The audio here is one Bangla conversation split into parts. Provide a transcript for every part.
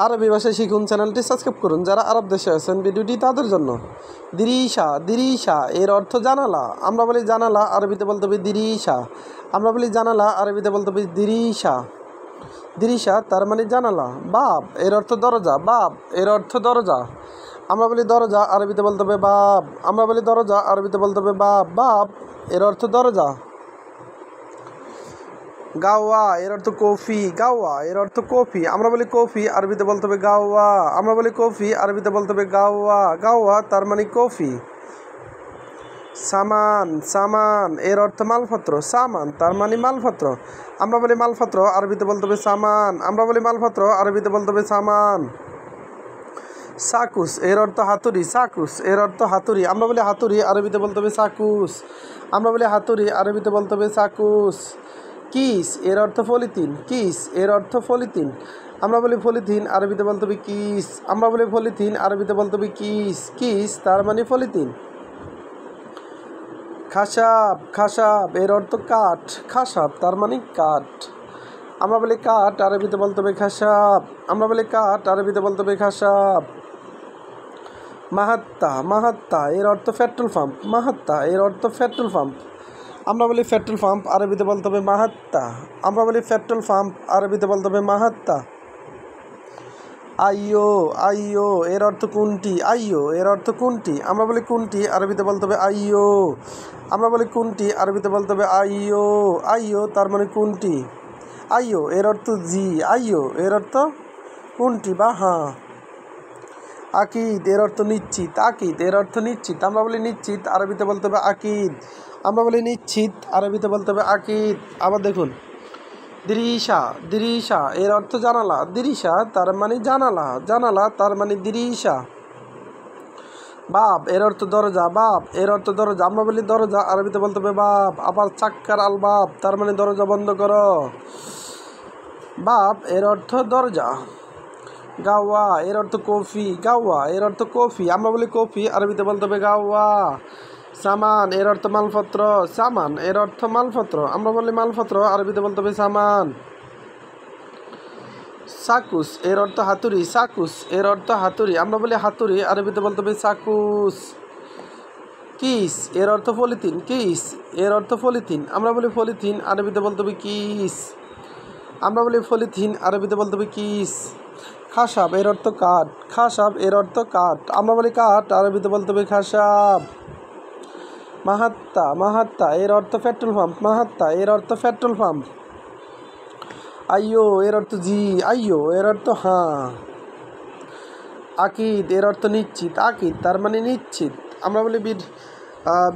আরবি ভাষা শিখুন চ্যানেলটি সাবস্ক্রাইব করুন। যারা আরব দেশে আছেন ভিডিওটি তাদের জন্য। দিরিশা, দিরিশা এর অর্থ জানালা। আমরা বলি জানালা, আরবিতে বলতে হবে দিরিশা। আমরা বলি জানালা, আরবিতে বলতে হবে দিরিশা। দিরিশা তার মানে জানালা। বাব এর অর্থ দরজা। বাব এর অর্থ দরজা। আমরা বলি দরজা, আরবিতে বলতে হবে বাব। আমরা বলি দরজা, আরবিতে বলতে হবে বাব। বাব এর অর্থ দরজা। গাওয়া এর অর্থ কফি। গাওয়া এর অর্থ কফি। আমরা বলি কফি, আরবিতে বলতে হবে গাওয়া। আমরা বলি কফি, আরবিতে বলতে হবে গাওয়া। গাওয়া তার মানে কফি। সামান, সামান এর অর্থ মালপত্র। সামান তার মানে মালপত্র। আমরা বলি মালপত্র, আরবিতে বলতে হবে সামান। আমরা বলি মালপত্র, আরবিতে বলতে হবে সামান। সাকুস এর অর্থ হাতুড়ি। সাকুস এর অর্থ হাতুড়ি। আমরা বলি হাতুড়ি, আরবিতে বলতে হবে সাকুস। আমরা বলি হাতুড়ি, আরবিতে বলতে হবে সাকুস। কিস এর অর্থ পলিথিন। কিস এর অর্থ পলিথিন। আমরা বলি পলিথিন, আরবিতে বলতে হবে কিস। আমরা বলি পলিথিন, আরবিতে বলতে হবে কিস। কিস তার মানে পলিথিন। খাসাব, খাসাব এর অর্থ কাঠ। খাসাব তার মানে কাঠ। আমরা বলি কাঠ, আরবিতে বলতে হবে খাসাব। আমরা বলি কাঠ, আরবিতে বলতে হবে খাসাব। মাহাত্তা, মাহাত্তা এর অর্থ পেট্রোল পাম্প। মাহাত্তা এর অর্থ পেট্রোল পাম্প। আমরা বলি পেট্রোল পাম্প, আরবিতে বলতে হবে মাহাত্তা। আমরা বলি পেট্রোল পাম্প, আরবিতে বলতে হবে মাহাত্তা। আইয়ো, আইয়ো এর অর্থ কোনটি। আইয়ো এর অর্থ কোনটি। আমরা বলি কোনটি, আরবিতে বলতে হবে আইয়ো। আমরা বলি কোনটি, আরবিতে বলতে হবে আইয়ো। আইয়ো তার মানে কোনটি। আইয়ো এর অর্থ জি। আইয়ো এর অর্থ কোনটি বা হ্যাঁ। আকিদ এর অর্থ নিশ্চিত। আকিদ এর অর্থ নিশ্চিত। আমরা বলি নিশ্চিত, আরবিতে বলতে হবে আকিদ। আমরা বলি নিশ্চিত, আরবিতে বলতে হবে আকিদ। আবার দেখুন দিরিশা, দিরিশা এর অর্থ জানালা। দিরিশা তার মানে জানালা। জানালা তার মানে দিরিশা। বাব এর অর্থ দরজা। বাব এর অর্থ দরজা। আমরা বলি দরজা, আরবিতে বলতে হবে বাব। আবার চাক্কার আল বাব তার মানে দরজা বন্ধ করো। বাব এর অর্থ দরজা। গাওয়া এর অর্থ কফি। গাওয়া এর অর্থ কফি। আমরা বলি কফি, আরবিতে বলতে হবে গাওয়া। সামান এর অর্থ মালপত্র। সামান এর অর্থ মালপত্র। আমরা বলি মালপত্র, আরবিতে বলতে হবে সামান। সাকুস এর অর্থ হাতুড়ি। সাকুস এর অর্থ হাতুড়ি। আমরা বলি হাতুড়ি, আরবিতে বলতে হবে সাকুস। কিস এর অর্থ পলিথিন। কিস এর অর্থ পলিথিন। আমরা বলি পলিথিন, আরবিতে বলতে হবে কিস। আমরা বলি পলিথিন, আরবিতে বলতে হবে কিস। খাসাব এর অর্থ কাঠ। খাসাব এর অর্থ কাঠ। আমরা বলি কাঠ, আরবিতে বলতে হবে খাসাব। মাহাত্তা, মাহাত্তা এর অর্থ পেট্রোল পাম্প। মাহাত্তা এর অর্থ পেট্রোল পাম্প। আইয়ো এর অর্থ জি। আইয়ো এর অর্থ হ্যাঁ। আকিদ এর অর্থ নিশ্চিত। আকিদ তার মানে নিশ্চিত। আমরা বলি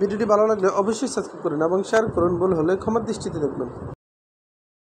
ভিডিওটি ভালো লাগলে অবশ্যই সাবস্ক্রাইব করুন এবং শেয়ার করুন। ভুল হলে ক্ষমার দৃষ্টিতে দেখবেন।